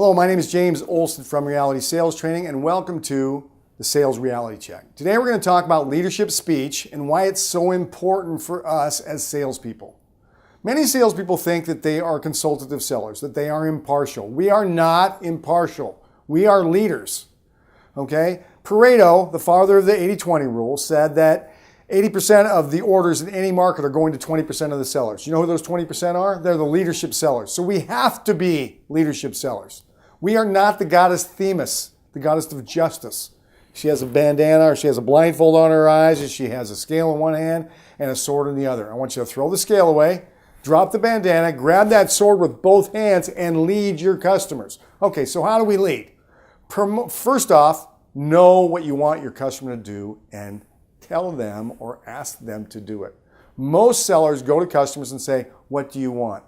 Hello, my name is James Olsen from Reality Sales Training, and welcome to the Sales Reality Check. Today we're going to talk about leadership speech and why it's so important for us as salespeople. Many salespeople think that they are consultative sellers, that they are impartial. We are not impartial. We are leaders. Okay? Pareto, the father of the 80-20 rule, said that 80% of the orders in any market are going to 20% of the sellers. You know who those 20% are? They're the leadership sellers. So we have to be leadership sellers. We are not the goddess Themis, the goddess of justice. She has a bandana, or she has a blindfold on her eyes, and she has a scale in one hand and a sword in the other. I want you to throw the scale away, drop the bandana, grab that sword with both hands, and lead your customers. Okay, so how do we lead? First off, know what you want your customer to do and tell them or ask them to do it. Most sellers go to customers and say, "What do you want?"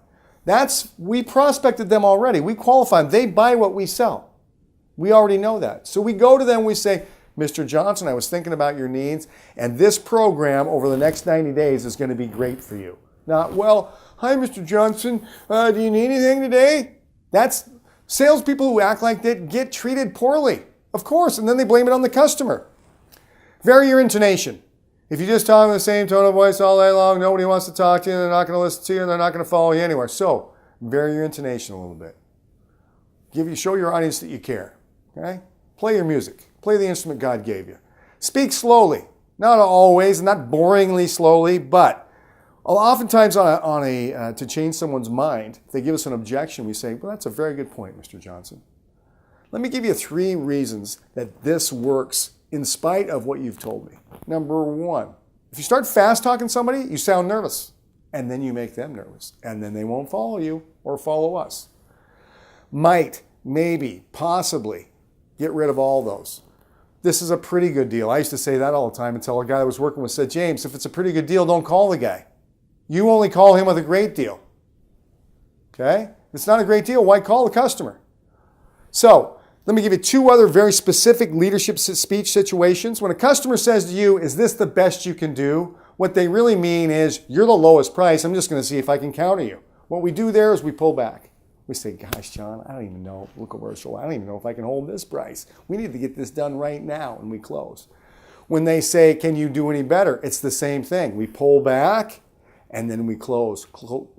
We prospected them already. We qualify them. They buy what we sell. We already know that. So we go to them, we say, "Mr. Johnson, I was thinking about your needs, and this program over the next 90 days is going to be great for you." Not, "Well, hi, Mr. Johnson, do you need anything today?" That's salespeople who act like that get treated poorly, of course, and then they blame it on the customer. Vary your intonation. If you just talk in the same tone of voice all day long, nobody wants to talk to you, they're not going to listen to you, and they're not going to follow you anywhere. So, vary your intonation a little bit. Show your audience that you care. Okay? Play your music. Play the instrument God gave you. Speak slowly. Not always, not boringly slowly, but oftentimes to change someone's mind, if they give us an objection, we say, "Well, that's a very good point, Mr. Johnson. Let me give you 3 reasons that this works in spite of what you've told me." Number 1, if you start fast talking to somebody, you sound nervous, and then you make them nervous, and then they won't follow you or follow us. Might, maybe, possibly, get rid of all those. This is a pretty good deal. I used to say that all the time until a guy I was working with said, "James, if it's a pretty good deal, don't call the guy. You only call him with a great deal." Okay? If it's not a great deal, why call the customer? So, let me give you 2 other very specific leadership speech situations. When a customer says to you, "Is this the best you can do?" what they really mean is, "You're the lowest price. I'm just going to see if I can counter you." What we do there is we pull back. We say, "Gosh, John, I don't even know. Look over our shoulder. I don't even know if I can hold this price. We need to get this done right now," and we close. When they say, "Can you do any better?" it's the same thing. We pull back, and then we close.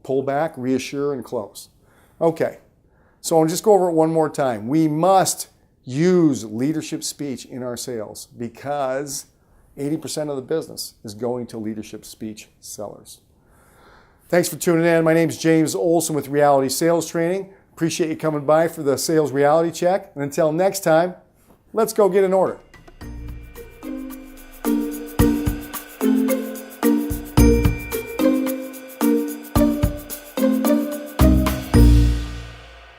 Pull back, reassure, and close. Okay. So I'll just go over it one more time. We must use leadership speech in our sales because 80% of the business is going to leadership speech sellers. Thanks for tuning in. My name is James Olsen with Reality Sales Training. Appreciate you coming by for the Sales Reality Check. And until next time, let's go get an order.